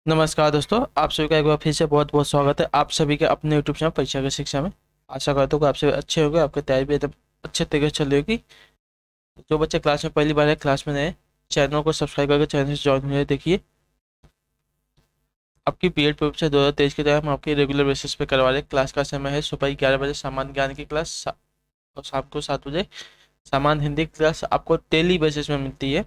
नमस्कार दोस्तों, आप सभी का एक बार फिर से बहुत बहुत स्वागत है आप सभी के अपने यूट्यूब चैनल परीक्षा की शिक्षा में। आशा करता हूँ कि आप सभी अच्छे होंगे, आपकी तैयारी भी एकदम अच्छे तरीके से चल रही होगी। जो बच्चे क्लास में पहली बार है, क्लास में नए, चैनल को सब्सक्राइब करके चैनल से ज्वाइन हो जाए। देखिए, आपकी बीएड परीक्षा 2023 की तरह हम आपके रेगुलर बेसिस पे करवा रहे हैं। क्लास का समय है सुबह 11 बजे सामान्य ज्ञान की क्लास, और शाम को 7 बजे सामान्य हिंदी क्लास आपको डेली बेसिस में मिलती है।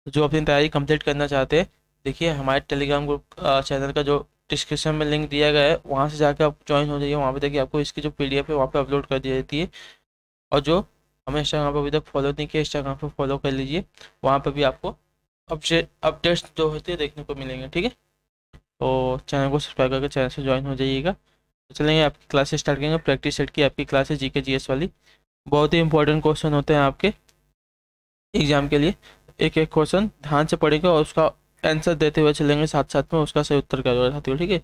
जो अपनी तैयारी कंप्लीट करना चाहते हैं, देखिए हमारे टेलीग्राम ग्रुप चैनल का जो डिस्क्रिप्शन में लिंक दिया गया है, वहाँ से जाकर आप ज्वाइन हो जाइए। वहाँ पे देखिए आपको इसकी जो पीडीएफ है वहाँ पे अपलोड कर दी जाती है। और जो हमें इंस्टाग्राम पर अभी तक फॉलो नहीं किया, इंस्टाग्राम पर फॉलो कर लीजिए। वहाँ पर भी आपको अपडेट्स जो होती है देखने को मिलेंगे। ठीक है, तो चैनल को सब्सक्राइब करके चैनल से ज्वाइन हो जाइएगा। तो चलेंगे, आपकी क्लासेस स्टार्ट करेंगे। प्रैक्टिस सेट की आपकी क्लास है जीके जीएस वाली। बहुत ही इंपॉर्टेंट क्वेश्चन होते हैं आपके एग्जाम के लिए। एक एक क्वेश्चन ध्यान से पढ़ेंगे और उसका आंसर देते हुए चलेंगे, साथ साथ में उसका सही उत्तर क्या होगा साथियों। ठीक है,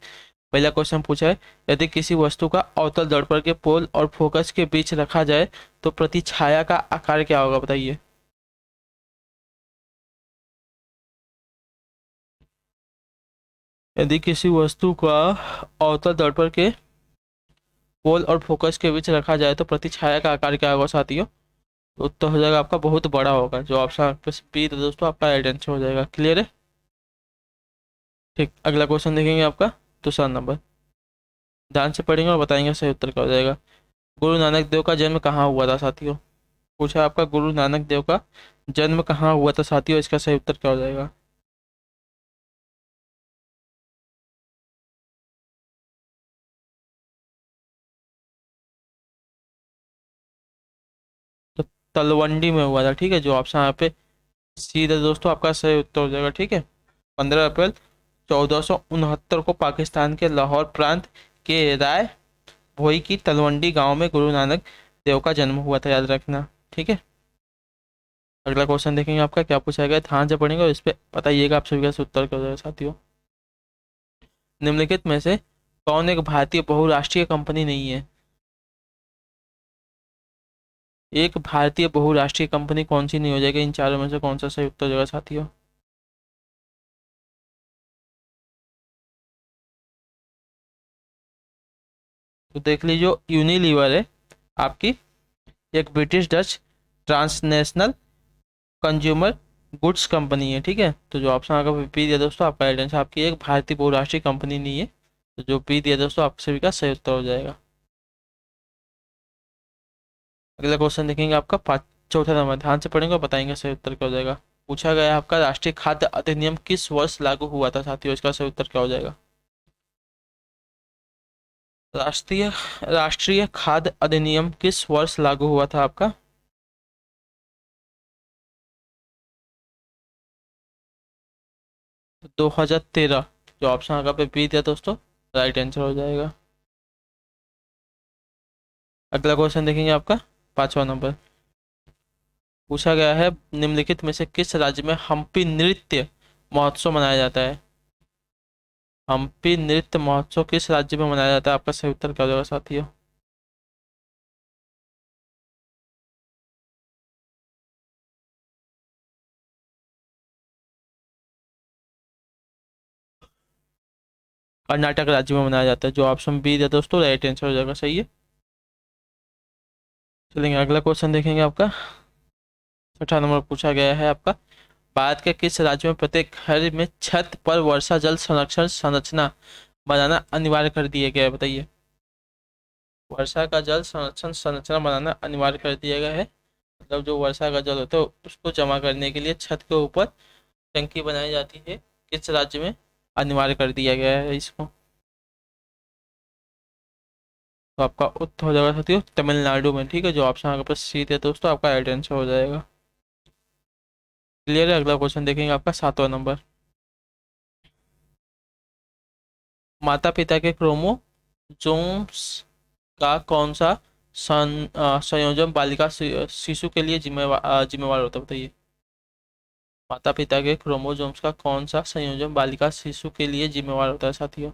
पहला क्वेश्चन पूछा है, यदि किसी वस्तु का अवतल दर्पण के पोल और फोकस के बीच रखा जाए तो प्रतिछाया का आकार क्या होगा, बताइए। यदि किसी वस्तु का अवतल दर्पण के पोल और फोकस के बीच रखा जाए तो प्रतिछाया का आकार क्या होगा साथियों। तो उत्तर हो जाएगा आपका बहुत बड़ा होगा। जो ऑप्शन आपके बी तो दोस्तों आपका राइट आंसर हो जाएगा। क्लियर है। ठीक, अगला क्वेश्चन देखेंगे आपका दूसरा नंबर। ध्यान से पढ़ेंगे और बताएंगे सही उत्तर क्या हो जाएगा। गुरु नानक देव का जन्म कहाँ हुआ था साथियों। पूछा आपका गुरु नानक देव का जन्म कहाँ हुआ था साथियों, इसका सही उत्तर क्या हो जाएगा। तो तलवंडी में हुआ था। ठीक है, जो ऑप्शन यहाँ पे सीधा दोस्तों आपका सही उत्तर हो जाएगा। ठीक है, 15 अप्रैल 1469 को पाकिस्तान के लाहौर प्रांत के राय भोई की तलवंडी गांव में गुरु नानक देव का जन्म हुआ था, याद रखना। ठीक है, अगला क्वेश्चन देखेंगे आपका क्या पूछा गया, ध्यान से पढ़ेंगे और इस पे बताइएगा आप सभी का उत्तर क्या हो जाएगा साथियों। निम्नलिखित में से कौन एक भारतीय बहुराष्ट्रीय कंपनी नहीं है। एक भारतीय बहुराष्ट्रीय कंपनी कौन सी नहीं हो जाएगी, इन चारों में से कौन सा सही उत्तर हो जाएगा साथियों। तो देख लीजिए, यूनिलीवर है आपकी, एक British Dutch transnational consumer goods company है। ठीक है, तो जो ऑप्शन आपका पी दिया दोस्तों आपका राइट आंसर, आपकी एक भारतीय बहुराष्ट्रीय कंपनी नहीं है। तो जो पी दिया दोस्तों आप सभी का सही उत्तर हो जाएगा। अगला क्वेश्चन देखेंगे आपका पाँच चौथा नंबर। ध्यान से पढ़ेंगे और बताएंगे सही उत्तर क्या हो जाएगा। पूछा गया है आपका, राष्ट्रीय खाद्य अधिनियम किस वर्ष लागू हुआ था साथियों, इसका सही उत्तर क्या हो जाएगा। राष्ट्रीय राष्ट्रीय खाद्य अधिनियम किस वर्ष लागू हुआ था आपका। 2013। जो ऑप्शन आगे पे बी दिया दोस्तों, राइट आंसर हो जाएगा। अगला क्वेश्चन देखेंगे आपका पांचवा नंबर। पूछा गया है, निम्नलिखित में से किस राज्य में हम्पी नृत्य महोत्सव मनाया जाता है। हम्पी नृत्य महोत्सव किस राज्य में मनाया जाता है, आपका सही उत्तर क्या होगा साथियों। कर्नाटक राज्य में मनाया जाता है। जो ऑप्शन बी दिया दोस्तों राइट आंसर हो जाएगा। सही है, चलेंगे अगला क्वेश्चन देखेंगे आपका। छठा नंबर पूछा गया है आपका, भारत के किस राज्य में प्रत्येक घर में छत पर वर्षा जल संरक्षण संरचना बनाना अनिवार्य कर दिया गया है, बताइए। वर्षा का जल संरक्षण संरचना बनाना अनिवार्य कर दिया गया है। मतलब जो वर्षा का जल होता है उसको जमा करने के लिए छत के ऊपर टंकी बनाई जाती है। किस राज्य में अनिवार्य कर दिया गया है इसको। तो आपका उत्तर हो जाएगा साथियों तमिलनाडु में। ठीक है, जो ऑप्शन आपके पास सी है दोस्तों आपका राइट आंसर हो जाएगा। क्लियर है, अगला क्वेश्चन देखेंगे आपका सातवां नंबर। माता पिता के क्रोमोसोम्स का कौन सा संयोजन बालिका शिशु के लिए जिम्मेवार होता है, बताइए। माता पिता के क्रोमोसोम्स का कौन सा संयोजन बालिका शिशु के लिए जिम्मेवार होता है साथियों।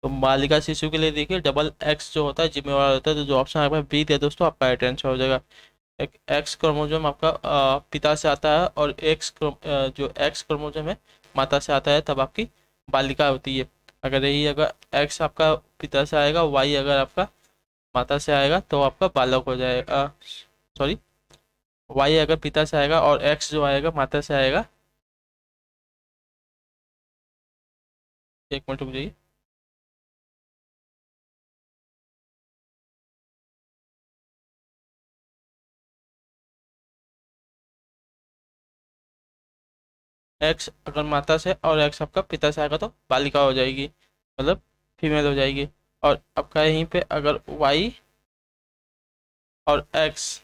तो बालिका शिशु के लिए देखिए डबल एक्स जो होता है जिम्मेवार होता है, तो जो ऑप्शन आपका बी दिया दोस्तों आपका राइट आंसर हो जाएगा। एक एक्स क्रोमोसोम आपका पिता से आता है, और जो एक्स क्रोमोसोम है माता से आता है, तब आपकी बालिका होती है। अगर यही अगर एक्स आपका पिता से आएगा, वाई अगर आपका माता से आएगा, तो आपका बालक हो जाएगा। सॉरी, वाई अगर पिता से आएगा और एक्स जो आएगा माता से आएगा। एक मिनट रुक जाइए। एक्स अगर माता से और एक्स आपका पिता से आएगा तो बालिका हो जाएगी, मतलब फीमेल हो जाएगी। और आपका यहीं पे अगर वाई और एक्स,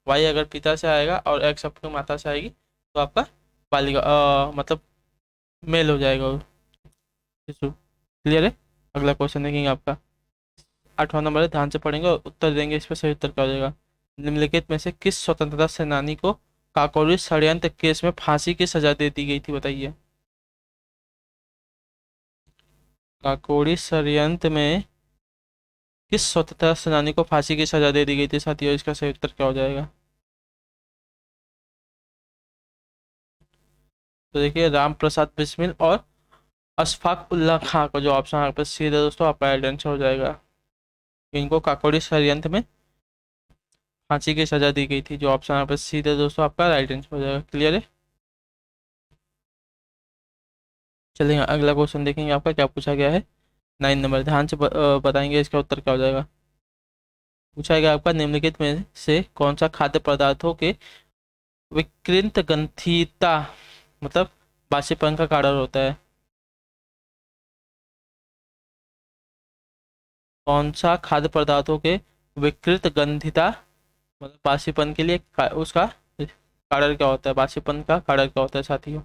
वाई अगर पिता से आएगा और एक्स आपकी माता से आएगी, तो आपका बालिका मतलब मेल हो जाएगा वो शिशु। क्लियर है? अगला क्वेश्चन देखेंगे आपका 8वां नंबर है, ध्यान से पढ़ेंगे और उत्तर देंगे, इस पर सही उत्तर क्या हो जाएगा। निम्नलिखित में से किस स्वतंत्रता सेनानी को काकोरी षड्यंत्र केस में फांसी की सजा दे दी गई थी, बताइए। काकोरी षड्यंत्र में किस स्वतंत्रता सेनानी को फांसी की सजा दे दी गई थी साथियों, इसका सही उत्तर क्या हो जाएगा। तो देखिए राम प्रसाद बिस्मिल और अशफाक उल्लाह खां का जो ऑप्शन आपके पास सीधा दोस्तों आपका राइट आंसर हो जाएगा। इनको काकोरी षड्यंत्र में फांसी की सजा दी गई थी, जो ऑप्शन आपके पास सीधा दोस्तों आपका राइट आंसर हो जाएगा। क्लियर है? चलिए अगला क्वेश्चन देखेंगे आपका क्या पूछा गया है। 9 नंबर, ध्यान से बताएंगे इसका उत्तर क्या हो जाएगा। पूछा गया आपका निम्नलिखित में से कौन सा खाद्य पदार्थों के विकृत ग्रंथिता, मतलब बासीपन का कारण होता है। कौन सा खाद्य पदार्थों के विकृत गंधिता, मतलब बासीपन के लिए उसका कारण क्या होता है, बासीपन का कारण क्या होता है साथियों।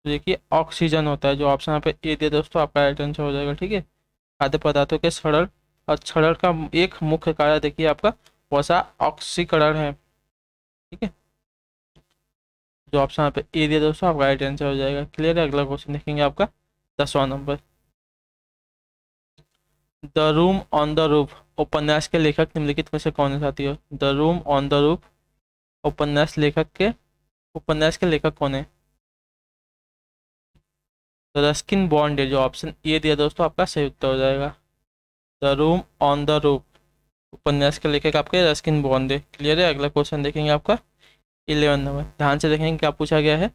तो देखिए ऑक्सीजन होता है, जो ऑप्शन यहाँ पे ए दिया दोस्तों आपका राइट आंसर हो जाएगा। ठीक है, खाद्य पदार्थों के सड़न और क्षरण का एक मुख्य कारण देखिए आपका वसा ऑक्सीकरण है। ठीक है, जो ऑप्शन यहाँ पे ए दिया दोस्तों आपका राइट आंसर हो जाएगा। क्लियर है? अगला क्वेश्चन देखेंगे आपका 10वां नंबर, the room on the roof उपन्यास के लेखक निम्नलिखित में से कौन है साथियों। The room on the roof उपन्यास के लेखक कौन है। तो रस्किन बॉन्ड है, जो ऑप्शन ए दिया दोस्तों आपका सही उत्तर हो जाएगा। The room on the roof उपन्यास के लेखक आपके रस्किन बॉन्ड है। क्लियर है? अगला क्वेश्चन देखेंगे आपका 11 नंबर, ध्यान से देखेंगे क्या पूछा गया है।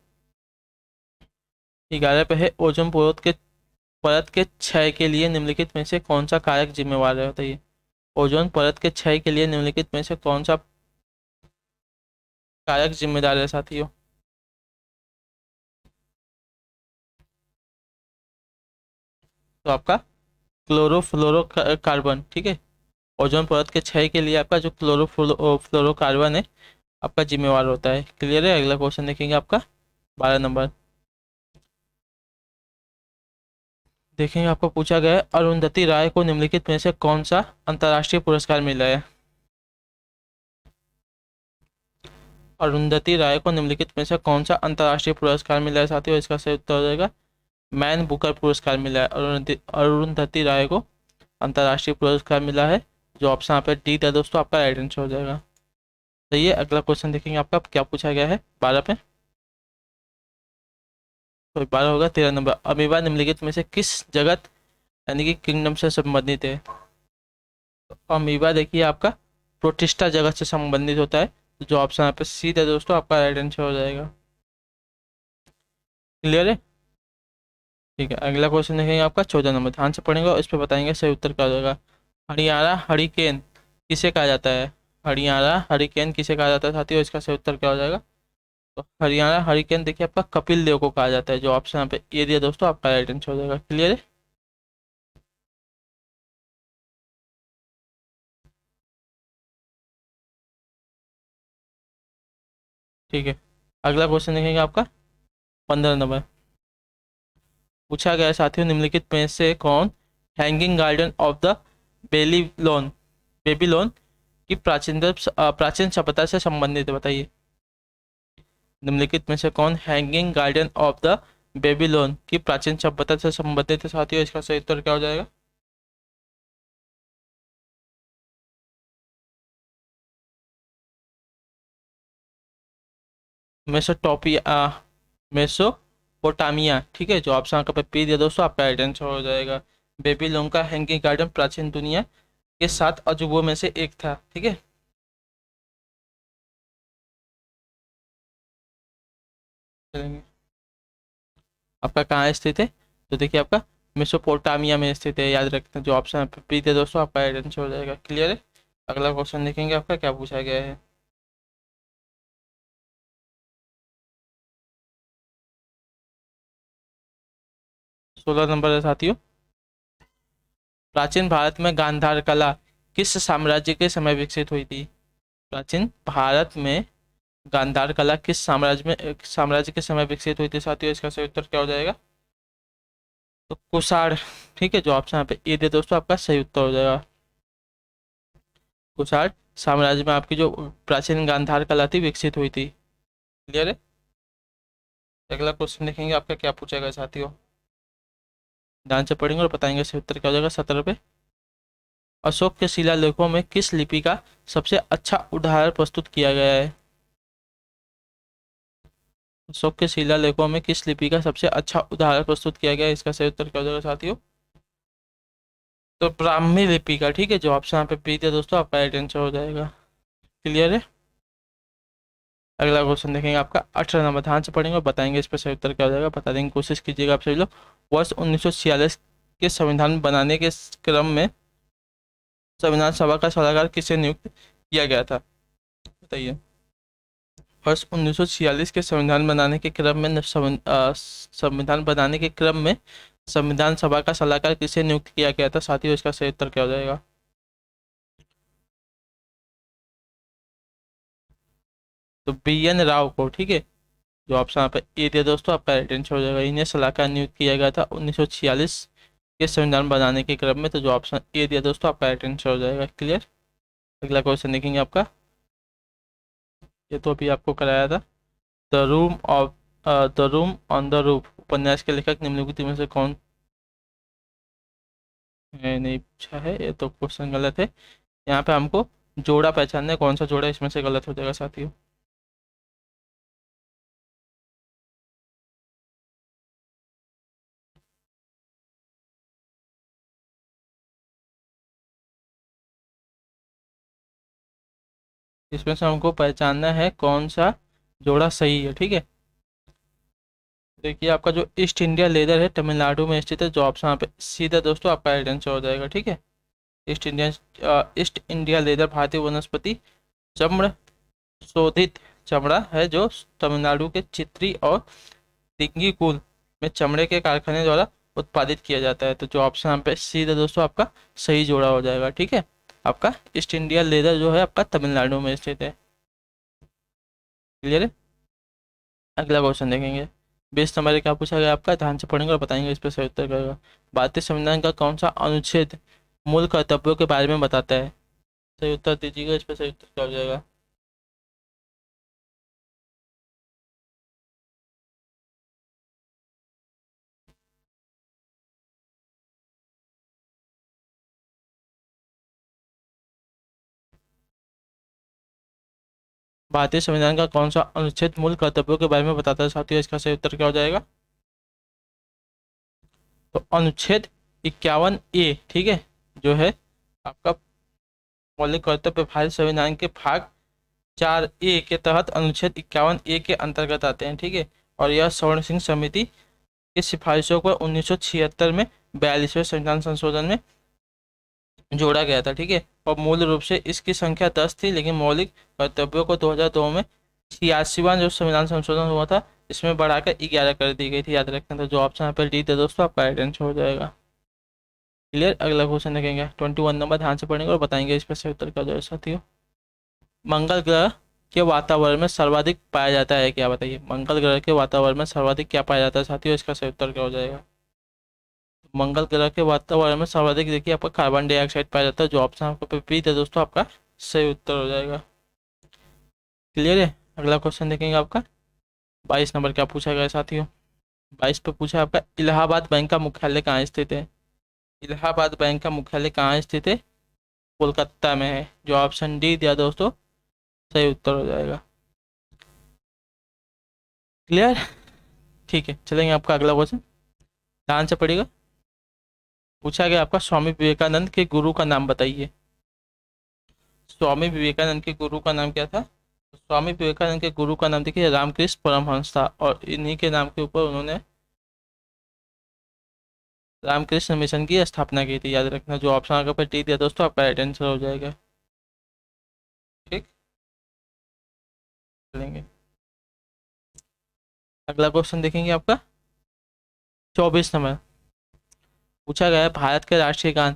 11 पे है ओजोन परत के क्षय के लिए निम्नलिखित में से कौन सा कारक जिम्मेवार है, बताइए। ओजोन परत के क्षय के लिए निम्नलिखित में से कौन सा कारक जिम्मेदार है साथियों। तो आपका क्लोरोफ्लोरोकार्बन। ठीक है, ओजोन परत के क्षय के लिए आपका जो क्लोरोफ्लोरोकार्बन है आपका जिम्मेवार होता है। क्लियर है? अगला क्वेश्चन देखेंगे आपका 12 नंबर, देखेंगे आपको पूछा गया है अरुंधति राय को निम्नलिखित में से कौन सा अंतर्राष्ट्रीय पुरस्कार मिला है। अरुंधति राय को निम्नलिखित में से कौन सा अंतर्राष्ट्रीय पुरस्कार मिला है साथियों, इसका सही उत्तर हो जाएगा मैन बुकर पुरस्कार मिला है। अरुंधति राय को अंतर्राष्ट्रीय पुरस्कार मिला है, जो ऑप्शन यहाँ पे डी था दोस्तों आपका राइट आंसर हो जाएगा। तो ये अगला क्वेश्चन देखेंगे आपका क्या पूछा गया है 12 पे। तो 12 होगा 13 नंबर, अमीबा निम्नलिखित में से किस जगत यानी कि किंगडम से संबंधित है। तो अमीबा देखिए आपका प्रोटिस्टा जगत से संबंधित होता है, तो जो ऑप्शन यहाँ पे सी है दोस्तों आपका राइट आंसर हो जाएगा। क्लियर है? ठीक है, अगला क्वेश्चन देखेंगे आपका 14 नंबर, ध्यान से पढ़ेंगे और इस पर बताएंगे सही उत्तर क्या हो जाएगा। हरियाणा हरिकेन किसे कहा जाता है। हरियाणा हरिकेन किसे कहा जाता है साथियों, इसका सही उत्तर क्या हो जाएगा। तो हरियाणा हरिकेन देखिए आपका कपिल देव को कहा जाता है, जो ऑप्शन यहाँ पे ए दिया दोस्तों आपका राइट आंसर हो जाएगा। क्लियर है? ठीक है, अगला क्वेश्चन देखेंगे आपका 15 नंबर, पूछा गया है साथियों निम्नलिखित में से कौन hanging garden of the Babylon Babylon की प्राचीन सभ्यता से संबंधित है, बताइए। निम्नलिखित में से कौन hanging garden of the Babylon की प्राचीन सभ्यता से संबंधित है साथियों। इसका सही उत्तर क्या हो जाएगा? मेसोटोपिया, मेसोपोटामिया। ठीक है, जो ऑप्शन आपका पी दिया दोस्तों, आपका राइट आंसर हो जाएगा। बेबीलोन का हैंगिंग गार्डन प्राचीन दुनिया के 7 अजूबों में से एक था। ठीक है, चलेंगे। आपका कहाँ स्थित है? तो देखिए आपका मेसोपोटामिया में स्थित है, याद रखते हैं। जो ऑप्शन पी दिया दोस्तों, आपका राइट आंसर हो जाएगा। क्लियर है? अगला क्वेश्चन देखेंगे आपका क्या पूछा गया है। 16 नंबर है साथियों। प्राचीन भारत में गांधार कला किस साम्राज्य के समय विकसित हुई थी? प्राचीन भारत में गांधार कला किस साम्राज्य के समय विकसित हुई थी साथियों? इसका सही उत्तर क्या हो जाएगा? तो कुषाण। ठीक है, जो ऑप्शन यहाँ पे ए दे दोस्तों, आपका सही उत्तर हो जाएगा। कुषाण साम्राज्य में आपकी जो प्राचीन गांधार कला थी विकसित हुई थी। क्लियर है? अगला क्वेश्चन देखेंगे आपका क्या पूछा गया साथियों। ध्यान से पढ़ेंगे और बताएंगे सही उत्तर क्या हो जाएगा। 17 पे। अशोक के शिलालेखों में किस लिपि का सबसे अच्छा उदाहरण प्रस्तुत किया गया है? अशोक के शिलालेखों में किस लिपि का सबसे अच्छा उदाहरण प्रस्तुत किया गया है? इसका सही उत्तर क्या हो जाएगा साथियों? तो ब्राह्मी लिपि का। ठीक है, जो ऑप्शन यहाँ पे बी दिया दोस्तों, आपका राइट आंसर हो जाएगा। क्लियर है? अगला क्वेश्चन देखेंगे आपका 18 नंबर। ध्यान से पढ़ेंगे और बताएंगे इस पर सही उत्तर क्या हो जाएगा। बता देंगे, कोशिश कीजिएगा आप सभी लोग। वर्ष 1946 के संविधान बनाने के क्रम में संविधान सभा का सलाहकार किसे नियुक्त किया गया था? बताइए। वर्ष 1946 के संविधान बनाने के क्रम में संविधान बनाने के क्रम में संविधान सभा का सलाहकार किसे नियुक्त किया गया था साथियों? इसका सही उत्तर क्या हो जाएगा? तो बी एन राव को। ठीक है, जो ऑप्शन यहाँ पे ए दिया दोस्तों, आपका राइट आंसर हो जाएगा। इन्हें सलाहकार नियुक्त किया गया था 1946 के संविधान बनाने के क्रम में। तो जो ऑप्शन ए दिया दोस्तों, आपका राइट आंसर हो जाएगा। क्लियर? अगला क्वेश्चन देखेंगे आपका। ये तो अभी आपको कराया था। The room on the roof उपन्यास के लेखक निम्नलिखित में से कौन है? नहीं पूछा है, ये तो क्वेश्चन गलत है। यहाँ पे हमको जोड़ा पहचानना है, कौन सा जोड़ा इसमें से गलत हो जाएगा साथियों। इसमें से हमको पहचानना है कौन सा जोड़ा सही है। ठीक है, देखिए आपका जो ईस्ट इंडिया लेदर है तमिलनाडु में स्थित है। जो ऑप्शन यहाँ पे सीधा दोस्तों, आपका राइट आंसर हो जाएगा। ठीक है, ईस्ट इंडिया लेदर भारतीय वनस्पति चमड़ शोधित चमड़ा है, जो तमिलनाडु के चित्री और दिग्गिकुल में चमड़े के कारखाने द्वारा उत्पादित किया जाता है। तो जो ऑप्शन यहाँ पे सीधा दोस्तों, आपका सही जोड़ा हो जाएगा। ठीक है, आपका ईस्ट इंडिया लेदर जो है आपका तमिलनाडु में स्थित है। क्लियर है? अगला क्वेश्चन देखेंगे। 20 नंबर क्या पूछा गया आपका, ध्यान से पढ़ेंगे और बताएंगे इस पर सही उत्तर करेगा। भारतीय संविधान का कौन सा अनुच्छेद मूल कर्तव्यों के बारे में बताता है? सही उत्तर दीजिएगा, इस पर सही उत्तर क्या हो जाएगा। भारतीय संविधान का कौन सा अनुच्छेद मूल कर्तव्यों के बारे में बताता है साथियों? इसका सही उत्तर क्या हो जाएगा? तो अनुच्छेद 51 ए। ठीक है, जो है आपका मौलिक कर्तव्य भारतीय संविधान के भाग 4 ए के तहत अनुच्छेद 51 ए के अंतर्गत आते हैं। ठीक है, और यह स्वर्ण सिंह समिति की सिफारिशों पर 1976 में 42वें संविधान संशोधन में जोड़ा गया था। ठीक है, और मूल रूप से इसकी संख्या 10 थी, लेकिन मौलिक कर्तव्यों को 2002 में 86वां जो संविधान संशोधन हुआ था, इसमें बढ़ाकर 11 कर दी गई थी। याद रखना। तो जो ऑप्शन यहाँ पर डी थे दोस्तों, आपका राइट आंसर हो जाएगा। क्लियर? अगला क्वेश्चन देखेंगे 21 नंबर। ध्यान से पढ़ेंगे और बताएंगे इस पर सही उत्तर क्या हो जाएगा साथियों। मंगल ग्रह के वातावरण में सर्वाधिक पाया जाता है क्या? बताइए, मंगल ग्रह के वातावरण में सर्वाधिक क्या पाया जाता है साथियों? इसका सही उत्तर क्या हो जाएगा। मंगल ग्रह के वातावरण में सर्वाधिक देखिए आपका कार्बन डाइऑक्साइड पाया जाता है। जो ऑप्शन आपको पे बी है दोस्तों, आपका सही उत्तर हो जाएगा। क्लियर है? अगला क्वेश्चन देखेंगे आपका 22 नंबर क्या पूछा गया है साथियों। 22 पे पूछा आपका इलाहाबाद बैंक का मुख्यालय कहाँ स्थित है। इलाहाबाद बैंक का मुख्यालय कहाँ स्थित है, कोलकाता में है। जो ऑप्शन डी दिया दोस्तों सही उत्तर हो जाएगा। क्लियर। ठीक है, चलेंगे आपका अगला क्वेश्चन, ध्यान से पढ़िएगा। पूछा गया आपका स्वामी विवेकानंद के गुरु का नाम बताइए। स्वामी विवेकानंद के गुरु का नाम क्या था। स्वामी विवेकानंद के गुरु का नाम देखिए रामकृष्ण परमहंस था, और इन्हीं के नाम के ऊपर उन्होंने रामकृष्ण मिशन की स्थापना की थी। याद रखना, जो ऑप्शन आगे पर डी दिया दोस्तों आपका राइट आंसर हो जाएगा। ठीक, चलेंगे अगला क्वेश्चन देखेंगे आपका 24 नंबर। पूछा गया है भारत के राष्ट्रीय गान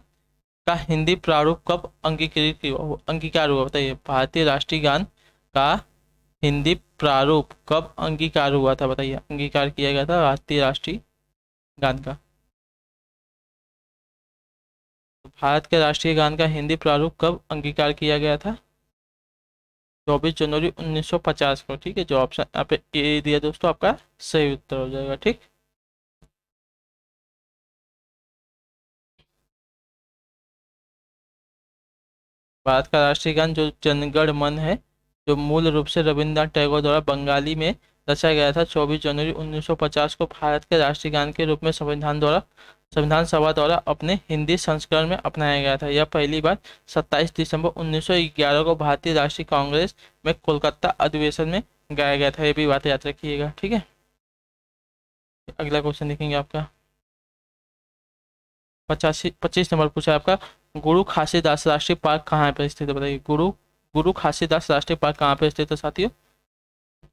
का हिंदी प्रारूप कब अंगीकार हुआ बताइए। भारतीय राष्ट्रीय गान का हिंदी प्रारूप कब अंगीकार हुआ था बताइए। अंगीकार किया गया था भारतीय राष्ट्रीय गान का। तो भारत के राष्ट्रीय गान का हिंदी प्रारूप कब अंगीकार किया गया था। 24 जनवरी 1950 को। ठीक है, जो ऑप्शन यहाँ पे ए दिया दोस्तों आपका सही उत्तर हो जाएगा। ठीक, भारत का राष्ट्रीय गान जो जनगण मन है, जो मूल रूप से रविन्द्रनाथ टैगोर द्वारा बंगाली में रचा गया था, 24 जनवरी 1950 को भारत के राष्ट्रीय गान के रूप में संविधान सभा द्वारा अपने हिंदी संस्करण में अपनाया गया था। यह पहली बार 27 दिसंबर 1911 को भारतीय राष्ट्रीय कांग्रेस में कोलकाता अधिवेशन में गाया गया था। ये भी बात याद रखिएगा। ठीक है, अगला क्वेश्चन देखेंगे आपका 25 नंबर। पूछा है आपका गुरु खासीदास राष्ट्रीय पार्क कहाँ पे स्थित है बताइए। गुरु गुरु खासीदास राष्ट्रीय पार्क कहाँ पे स्थित है साथियों।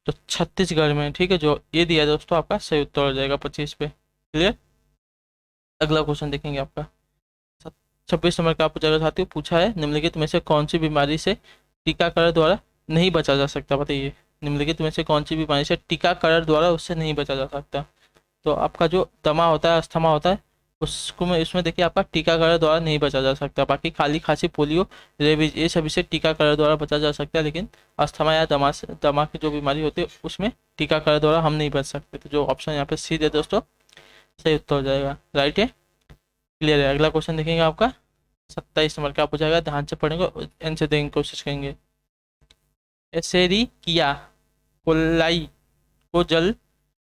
तो छत्तीसगढ़ में। ठीक है, जो ये दिया है दोस्तों आपका सही उत्तर हो जाएगा 25 पे। क्लियर। अगला क्वेश्चन देखेंगे आपका 26 नंबर का पूछा गया साथियों। पूछा है निम्नलिखित में से कौन सी बीमारी से टीकाकरण द्वारा नहीं बचा जा सकता बताइए। निम्नलिखित में से कौन सी बीमारी से टीकाकरण द्वारा उससे नहीं बचा जा सकता। तो आपका जो दमा होता है, अस्थमा होता है, उसको में इसमें देखिए आपका टीकाकरण द्वारा नहीं बचा जा सकता। बाकी खाली खांसी पोलियो रेबीज ये सभी से टीकाकरण द्वारा बचा जा सकता है, लेकिन अस्थमा या दमा की जो बीमारी होती है उसमें टीकाकरण द्वारा हम नहीं बच सकते। तो जो ऑप्शन यहाँ पे सी दे दोस्तों सही उत्तर हो जाएगा। राइट है, क्लियर है। अगला क्वेश्चन देखेंगे आपका 27 नंबर का पूछा गया, ध्यान से पढ़ेंगे, आंसर देने की कोशिश करेंगे। एसेरिकिया कोलाई को जल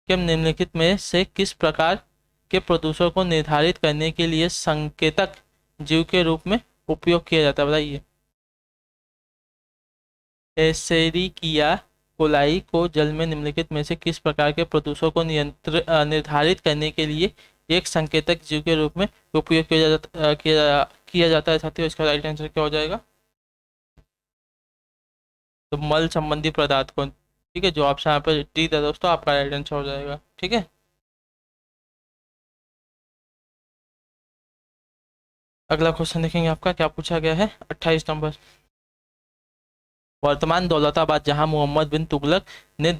के निम्नलिखित में से किस प्रकार के प्रदूषण को निर्धारित करने के लिए संकेतक जीव के रूप में उपयोग किया जाता है बताइए। एसेरिकिया कोलाई को जल में निम्नलिखित में से किस प्रकार के प्रदूषण को निर्धारित करने के लिए एक संकेतक जीव के रूप में उपयोग किया जाता है साथियों। इसका राइट आंसर क्या हो जाएगा। तो मल संबंधी पदार्थ को। ठीक है, जो ऑप्शन यहाँ पे डी था दोस्तों आपका राइट आंसर हो जाएगा। ठीक है, अगला क्वेश्चन देखेंगे आपका क्या पूछा गया है 28 नंबर। वर्तमान दौलताबाद जहां मोहम्मद बिन तुगलक ने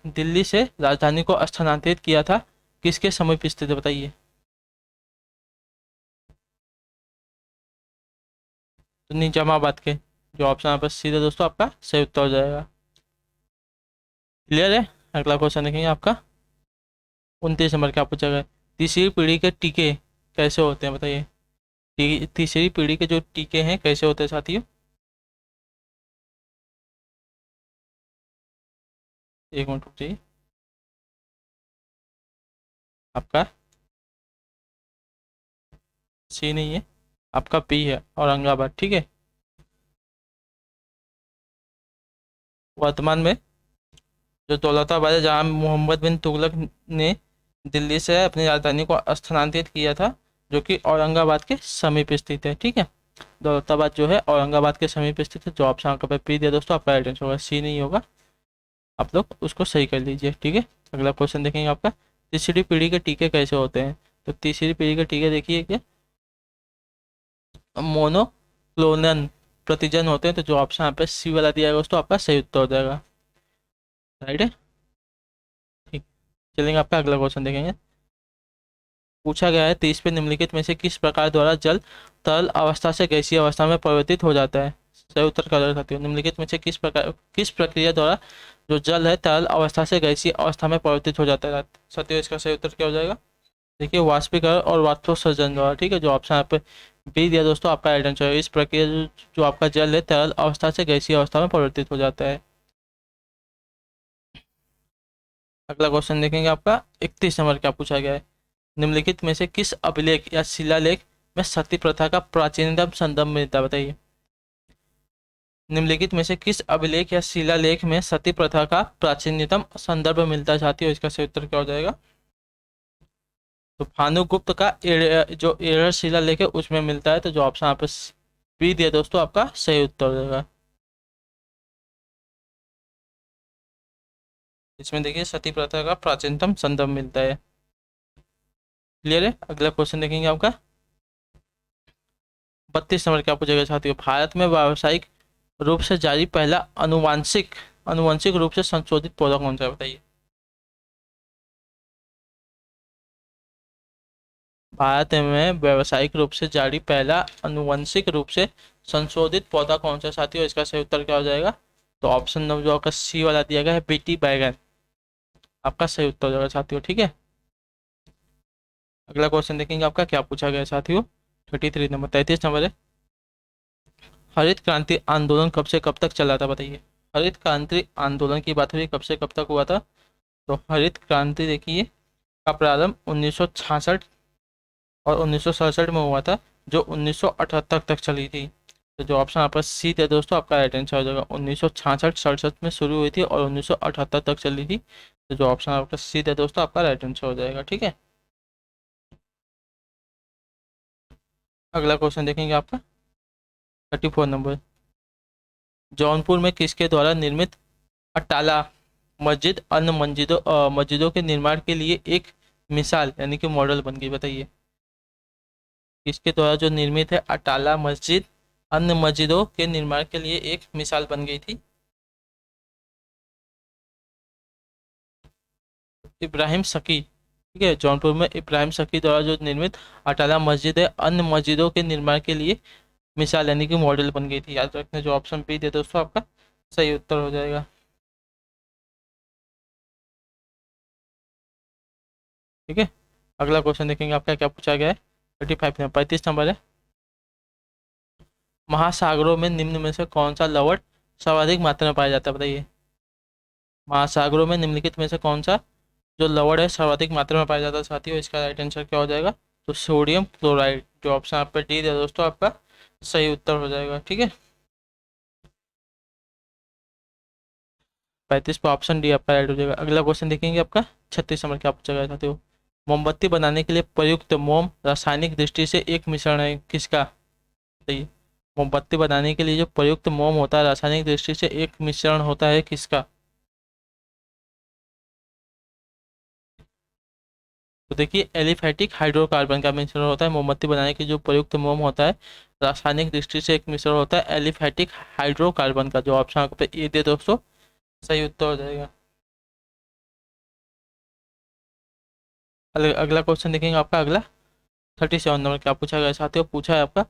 दिल्ली से राजधानी को स्थानांतरित किया था, किसके समीप स्थित है बताइए। तो निजामाबाद के। जो ऑप्शन यहाँ पर सीधे दोस्तों आपका सही उत्तर हो जाएगा। क्लियर है। अगला क्वेश्चन देखेंगे आपका 29 नंबर क्या पूछा गया। तीसरी पीढ़ी के टीके कैसे होते हैं बताइए। तीसरी पीढ़ी के जो टीके हैं कैसे होते हैं साथियों। एक मिनट रुकिए, आपका सी नहीं है, आपका पी है औरंगाबाद। ठीक है, वर्तमान में जो दौलताबाद है जहाँ मोहम्मद बिन तुगलक ने दिल्ली से अपनी राजधानी को स्थानांतरित किया था, जो कि औरंगाबाद के समीप स्थित है। ठीक है, दौलताबाद जो है औरंगाबाद के समीप स्थित है। जो ऑप्शन आपका पे पी दिया दोस्तों आपका राइट आंसर होगा, सी नहीं होगा। आप लोग उसको सही कर लीजिए। ठीक है, अगला क्वेश्चन देखेंगे आपका तीसरी पीढ़ी के टीके कैसे होते हैं। तो तीसरी पीढ़ी के टीके देखिए कि मोनोक्लोनल प्रतिजन होते हैं। तो जो ऑप्शन यहाँ पे सी वाला दिया है दोस्तों आपका सही उत्तर हो जाएगा। राइट है, ठीक, चलेंगे आपका अगला क्वेश्चन देखेंगे। पूछा गया है 30 पे निम्नलिखित में से किस प्रकार द्वारा जल तरल अवस्था से गैसीय अवस्था में परिवर्तित हो जाता है। सही उत्तर क्या हो जाएगा साथियों? निम्नलिखित में से किस प्रक्रिया द्वारा जो जल है तरल अवस्था से गैसीय अवस्था में परिवर्तित हो जाता है साथियों? इसका सही उत्तर क्या हो जाएगा? देखिए वाष्पीकरण और वाष्पोत्सर्जन द्वारा। ठीक है, जो ऑप्शन यहाँ पे बी दिया दोस्तों, आपका राइट आंसर है। इस प्रक्रिया जो आपका जल है तरल अवस्था से गैसीय अवस्था में परिवर्तित हो जाता है। अगला क्वेश्चन देखेंगे, आपका 31 नंबर क्या पूछा गया है? निम्नलिखित में से किस अभिलेख या शिलालेख में सती प्रथा का प्राचीनतम संदर्भ मिलता है? बताइए। निम्नलिखित में से किस अभिलेख या शिलालेख में सती प्रथा का प्राचीनतम संदर्भ मिलता है साथियों? इसका सही उत्तर क्या हो जाएगा? तो भानुगुप्त का जो एरर शिलालेख है उसमें मिलता है। तो जो ऑप्शन आप बी दिया दोस्तों, आपका सही उत्तर हो जाएगा। इसमें देखिए सती प्रथा का प्राचीनतम संदर्भ मिलता है। क्लियर है? अगला क्वेश्चन देखेंगे आपका 32 नंबर क्या पूछेगा साथियों? भारत में व्यावसायिक रूप से जारी पहला अनुवांशिक अनुवांशिक रूप से संशोधित पौधा कौन सा है? बताइए। भारत में व्यावसायिक रूप से जारी पहला अनुवांशिक रूप से संशोधित पौधा कौन सा है साथियों? इसका सही उत्तर क्या हो जाएगा? तो ऑप्शन नंबर जो आपका सी वाला दिया गया है, बीटी बैगन, आपका सही उत्तर हो जाएगा साथियों। ठीक है, अगला क्वेश्चन देखेंगे आपका क्या पूछा गया है साथियों? 33 नंबर, 33 नंबर है। हरित क्रांति आंदोलन कब से कब तक चला था? बताइए। हरित क्रांति आंदोलन की बात हुई, कब से कब तक हुआ था? तो हरित क्रांति देखिए का प्रारंभ 1966 और 1967 में हुआ था, जो 1978 तक चली थी। तो जो ऑप्शन आपका सी थे दोस्तों, आपका राइट आंसर हो जाएगा। 1966 67 में शुरू हुई थी और 1978 तक चली थी। तो जो ऑप्शन आपका सी थे दोस्तों, आपका राइट आंसर हो जाएगा। ठीक है, अगला क्वेश्चन देखेंगे आपका 34 नंबर। जौनपुर में किसके द्वारा निर्मित अटाला मस्जिद अन्य मस्जिदों के निर्माण के लिए एक मिसाल यानी कि मॉडल बन गई? बताइए। किसके द्वारा जो निर्मित है अटाला मस्जिद अन्य मस्जिदों के निर्माण के लिए एक मिसाल बन गई थी? इब्राहिम सकी। ठीक है, जौनपुर में इब्राहिम सकी द्वारा जो निर्मित अटाला मस्जिद है अन्य मस्जिदों के निर्माण के लिए मिसाल यानी कि मॉडल बन गई थी। याद रखना, जो ऑप्शन बी दे दोस्तों, आपका सही उत्तर हो जाएगा। ठीक है, अगला क्वेश्चन देखेंगे आपका क्या पूछा गया है? 35 नंबर, 35 नंबर है। महासागरों में निम्न में से कौन सा लवण सर्वाधिक मात्रा में पाया जाता है? बताइए। महासागरों में निम्नलिखित में से कौन सा जो लवण है सर्वाधिक मात्रा में पाया जाता है साथियों? इसका राइट आंसर क्या हो जाएगा? तो सोडियम क्लोराइड, जो ऑप्शन आप पे डी है दोस्तों, आपका सही उत्तर हो जाएगा। ठीक है, 35 पे ऑप्शन डी आपका राइट हो जाएगा। अगला क्वेश्चन देखेंगे आपका 36 नंबर क्या पूछा गया साथियों? मोमबत्ती बनाने के लिए प्रयुक्त मोम रासायनिक दृष्टि से एक मिश्रण है किसका? बताइए। मोमबत्ती बनाने के लिए जो प्रयुक्त मोम होता है रासायनिक दृष्टि से एक मिश्रण होता है किसका? तो देखिए एलिफैटिक हाइड्रोकार्बन का मिश्रण होता है। मोमबत्ती बनाने के जो प्रयुक्त मोम होता है रासायनिक दृष्टि से एक मिश्रण होता है एलिफैटिक हाइड्रोकार्बन का। जो ऑप्शन आपको ए दे दोस्तों, सही उत्तर हो जाएगा। अगला क्वेश्चन देखेंगे आपका अगला 37 नंबर क्या पूछा गया साथियों? पूछा है आपका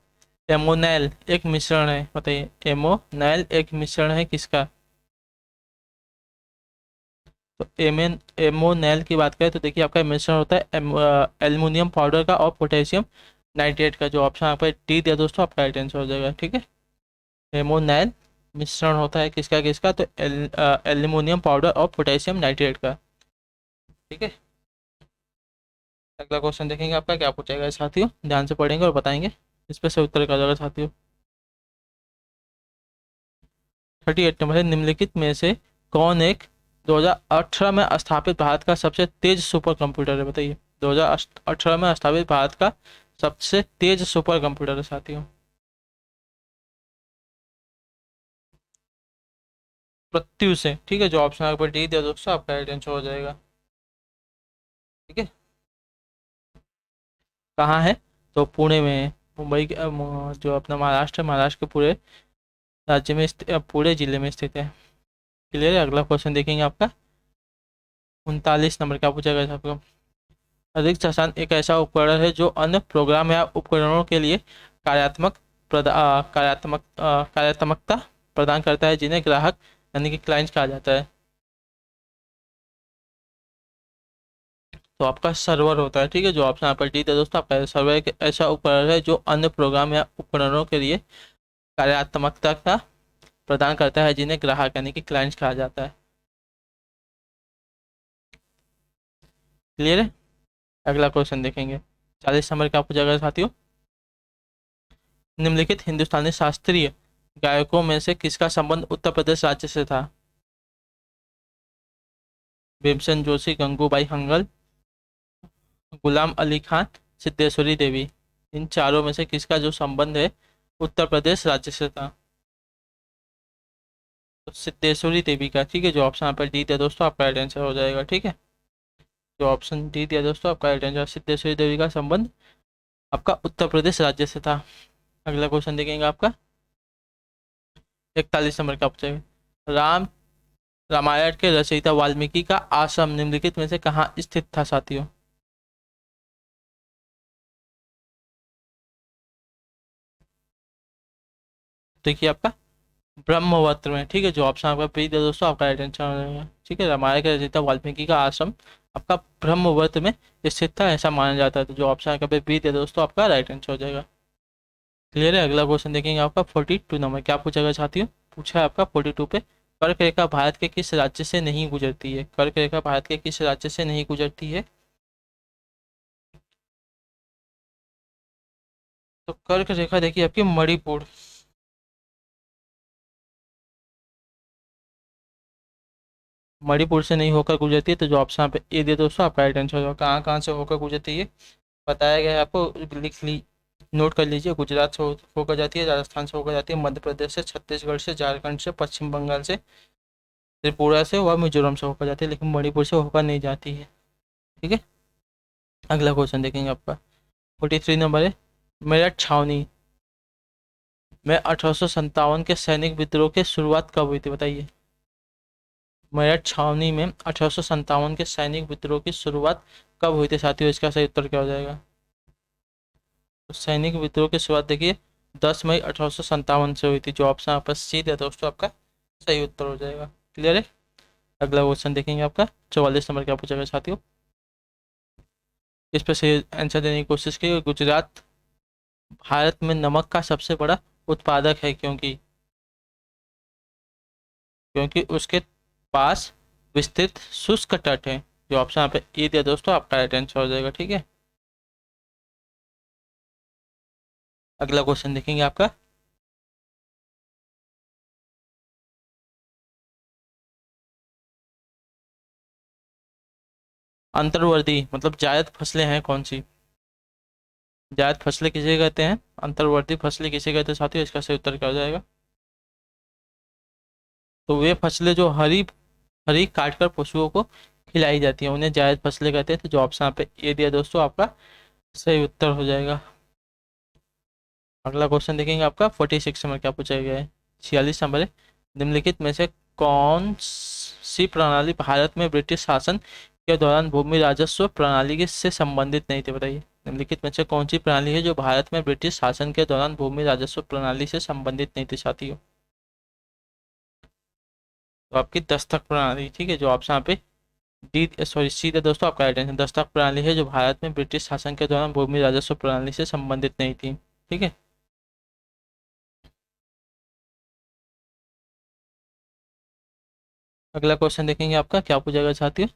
एमोनैल एक मिश्रण है। बताइए, एमोनैल एक मिश्रण है किसका? तो एमोनैल की बात करें तो देखिए आपका मिश्रण होता है एल्युमिनियम पाउडर का और पोटेशियम नाइट्रेट का। जो ऑप्शन आपका डी दिया दोस्तों, आपका राइट आंसर हो जाएगा। ठीक है, एमोनैल मिश्रण होता है किसका किसका? तो एल्युमिनियम पाउडर और पोटेशियम नाइट्रेट का। ठीक है, अगला क्वेश्चन देखेंगे आपका क्या पूछेगा साथियों? ध्यान से पढ़ेंगे और बताएंगे, इस पर से उत्तर का जाएगा साथियों। 38 नंबर है। निम्नलिखित में से कौन एक 2018 में स्थापित भारत का सबसे तेज सुपर कंप्यूटर है? बताइए। 2018 में स्थापित भारत का सबसे तेज सुपर कंप्यूटर है साथियों। प्रत्युष से। ठीक है, जो ऑप्शन आपको डी दिया दोस्तों, आपका राइट आंसर हो जाएगा। ठीक है, कहाँ है? तो पुणे में है। मुंबई के जो अपना महाराष्ट्र है, महाराष्ट्र के पूरे राज्य में पूरे जिले में स्थित है। क्लियर है? अगला क्वेश्चन देखेंगे आपका 39 नंबर क्या पूछा गया है आपको? अधिक शशांक एक ऐसा उपकरण है जो अन्य प्रोग्राम या उपकरणों के लिए कार्यात्मक कार्यात्मकता प्रदान करता है जिन्हें ग्राहक यानी कि क्लाइंट कहा जाता है। तो आपका सर्वर होता है, ठीक है, जो ऑप्शन यहाँ पर डी है दोस्तों आपका सर्वर एक ऐसा उपकरण है जो अन्य प्रोग्राम या उपकरणों के लिए कार्यात्मकता का प्रदान करता है जिन्हें ग्राहक यानी कि क्लाइंट कहा जाता है। क्लियर है। अगला क्वेश्चन देखेंगे 40 नंबर का पूछा गया साथियों। निम्नलिखित हिंदुस्तानी शास्त्रीय गायकों में से किसका संबंध उत्तर प्रदेश राज्य से था? भीमसेन जोशी, गंगूबाई हंगल, गुलाम अली खान, सिद्धेश्वरी देवी। इन चारों में से किसका जो संबंध है उत्तर प्रदेश राज्य से था? तो सिद्धेश्वरी देवी का, ठीक है, जो ऑप्शन यहाँ पर डी दिया दोस्तों आपका राइट आंसर हो जाएगा। ठीक है, जो ऑप्शन डी दिया दोस्तों आपका राइट आंसर, सिद्धेश्वरी देवी का संबंध आपका उत्तर प्रदेश राज्य से था। अगला क्वेश्चन देखेंगे आपका 41 नंबर का पूछेगा। रामायण के रचयिता वाल्मीकि का आश्रम निम्नलिखित में से कहाँ स्थित था साथियों? देखिए आपका ब्रह्मवत्र में, ठीक है, जो ऑप्शन आपका बी दिया दोस्तों आपका राइट आंसर हो जाएगा। ठीक है, रामायण के रचयिता वाल्मीकि का आश्रम आपका ब्रह्मवत्र में स्थित था ऐसा माना जाता है। तो जो ऑप्शन आपका बी दिया दोस्तों आपका राइट आंसर हो जाएगा। क्लियर है। अगला क्वेश्चन देखेंगे आपका 42 नंबर, क्या पूछा गया साथियों? पूछा है आपका 42 पे, कर्क रेखा भारत के किस राज्य से नहीं गुजरती है? कर्क रेखा भारत के किस राज्य से नहीं गुजरती है? तो कर्क रेखा देखिए आपकी मणिपुर, मणिपुर से नहीं होकर गुजरती है। तो जो ऑप्शन पे ए दिया दोस्तों आपका राइट आंसर होगा। कहाँ कहाँ से होकर गुजरती है बताया गया है आपको, लिख ली, नोट कर लीजिए। गुजरात से होकर जाती है, राजस्थान से होकर जाती है, मध्य प्रदेश से, छत्तीसगढ़ से, झारखंड से, पश्चिम बंगाल से, त्रिपुरा से व मिजोरम से होकर जाती है, लेकिन मणिपुर से होकर नहीं जाती है। ठीक है, अगला क्वेश्चन देखेंगे आपका 43 नंबर है। मेरठ छावनी में 1857 के सैनिक विद्रोह की शुरुआत कब हुई थी बताइए? मेरठ छावनी में 1857 के सैनिक विद्रोह की शुरुआत कब हुई थी साथियों? इसका सही उत्तर क्या हो जाएगा? तो सैनिक विद्रोह की शुरुआत देखिए 10 मई 1857 से हुई थी। जो ऑप्शन आपका सी है दोस्तों आपका सही उत्तर हो जाएगा। क्लियर है। अगला क्वेश्चन देखेंगे आपका 44 नंबर, क्या पूछा गया साथियों? इस पर सही आंसर देने की कोशिश की। गुजरात भारत में नमक का सबसे बड़ा उत्पादक है क्योंकि क्योंकि उसके पास विस्तृत शुष्क तट है। जो ऑप्शन यहाँ पे ए दिया दोस्तों आपका राइट आंसर हो जाएगा। ठीक है, अगला क्वेश्चन देखेंगे आपका अंतर्वर्ती मतलब जायद फसलें हैं कौन सी? जायद फसलें किसे कहते हैं? अंतर्वर्ती फसलें किसे कहते हैं साथियों? इसका सही उत्तर क्या हो जाएगा? तो वे फसलें जो हरी हरी काटकर पशुओं को खिलाई जाती हैं उन्हें जायद फसलें कहते हैं। तो जो ऑप्शन यहाँ पे ए दिया दोस्तों आपका सही उत्तर हो जाएगा। अगला क्वेश्चन देखेंगे आपका 46 नंबर, क्या पूछा गया है? 46 नंबर है। निम्नलिखित में से कौन सी प्रणाली भारत में ब्रिटिश शासन के दौरान भूमि राजस्व प्रणाली से संबंधित नहीं थी बताइए? निम्नलिखित में से कौन सी प्रणाली है जो भारत में ब्रिटिश शासन के दौरान भूमि राजस्व प्रणाली से संबंधित नहीं थी साथियों? तो आपकी दस्तक प्रणाली, ठीक है, जो ऑप्शन यहाँ पे डी सॉरी सी था दोस्तों आपका राइट आंसर। दस्तक प्रणाली है जो भारत में ब्रिटिश शासन के दौरान भूमि राजस्व प्रणाली से संबंधित नहीं थी। ठीक है, अगला क्वेश्चन देखेंगे आपका, क्या पूछा गया साथियों?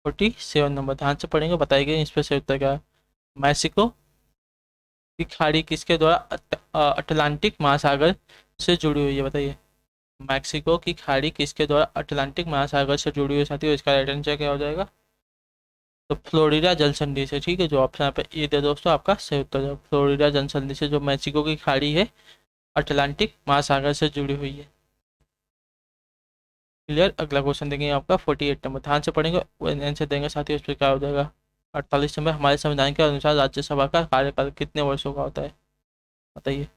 47 नंबर, ध्यान से पढ़ेंगे बताइए इस पर सही उत्तर क्या है। मैक्सिको की खाड़ी किसके द्वारा अटलांटिक महासागर से जुड़ी हुई है बताइए? मैक्सिको की खाड़ी किसके द्वारा अटलांटिक महासागर से जुड़ी हुई है साथियों? इसका राइट आंसर क्या हो जाएगा? तो फ्लोरिडा जल संधि से। ठीक है, जो ऑप्शन यहाँ पे ए दे दोस्तों आपका सही उत्तर है। फ्लोरिडा जल संधि से जो मैक्सिको की खाड़ी है अटलांटिक महासागर से जुड़ी हुई है। क्लियर। अगला क्वेश्चन देंगे आपका 48 नंबर, ध्यान से पढ़ेंगे आंसर देंगे साथियों। इस पर क्या हो जाएगा? 48 नंबर, हमारे संविधान के अनुसार राज्यसभा का कार्यकाल कितने वर्षों का होता है बताइए?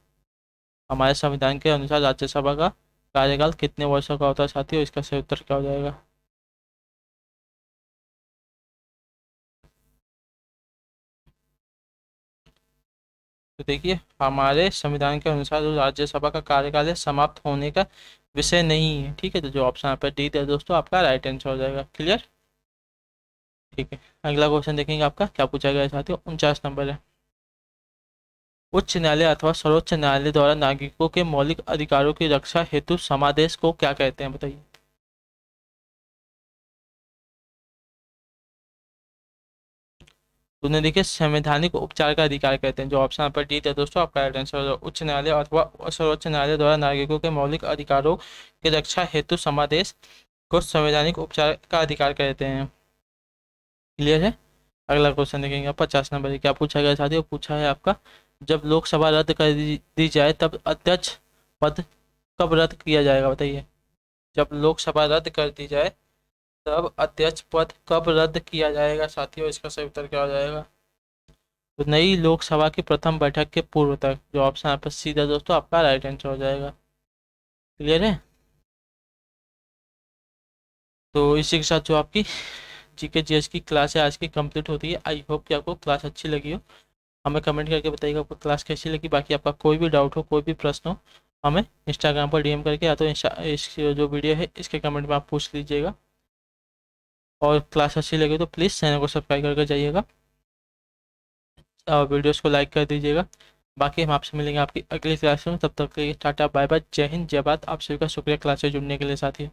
हमारे संविधान के अनुसार राज्यसभा का कार्यकाल कितने वर्षों का होता है साथियों? इसका सही उत्तर क्या हो जाएगा? तो देखिए हमारे संविधान के अनुसार जो राज्यसभा का कार्यकाल है समाप्त होने का विषय नहीं है। ठीक है, तो जो ऑप्शन यहाँ पर डी है दोस्तों आपका राइट आंसर हो जाएगा। क्लियर? ठीक है, अगला क्वेश्चन देखेंगे आपका क्या पूछा गया है साथियों। 49 नंबर है। उच्च न्यायालय अथवा सर्वोच्च न्यायालय द्वारा नागरिकों के मौलिक अधिकारों की रक्षा हेतु समादेश को क्या कहते हैं, बताइए। तो उन्हें देखिए संवैधानिक उपचार का अधिकार कहते हैं। जो ऑप्शन यहाँ पर डी है दोस्तों आपका राइट आंसर हो जाएगा। उच्च न्यायालय अथवा सर्वोच्च न्यायालय द्वारा नागरिकों के मौलिक अधिकारों की रक्षा हेतु समादेश को संवैधानिक उपचार का अधिकार कहते हैं। क्लियर है? अगला क्वेश्चन देखेंगे आप। 50 नंबर है। क्या पूछा गया साथियों? पूछा है आपका जब लोकसभा रद्द कर दी जाए तब अध्यक्ष पद कब रद्द किया जाएगा, बताइए। जब लोकसभा रद्द कर दी जाए तब अध्यक्ष पद कब रद्द किया जाएगा साथियों? इसका सही उत्तर क्या हो जाएगा? तो नई लोकसभा की प्रथम बैठक के पूर्व तक। जो ऑप्शन यहाँ पर सीधा दोस्तों आपका राइट आंसर हो जाएगा। क्लियर है? तो इसी के साथ जो आपकी जीके जीएस की क्लास है आज की कंप्लीट होती है। आई होप कि आपको क्लास अच्छी लगी हो। हमें कमेंट करके बताइएगा आपको क्लास कैसी लगी। बाकी आपका कोई भी डाउट हो, कोई भी प्रश्न हो, हमें इंस्टाग्राम पर डीएम करके या तो इस जो वीडियो है इसके कमेंट में आप पूछ लीजिएगा। और क्लास अच्छी लगी तो प्लीज़ चैनल को सब्सक्राइब करके जाइएगा और वीडियोस को लाइक कर दीजिएगा। बाकी हम आपसे मिलेंगे आपकी अगली क्लास में। तब तक के लिए टाटा बाय बाय, जय हिंद जय भारत। आप सभी का शुक्रिया क्लास से जुड़ने के लिए साथी।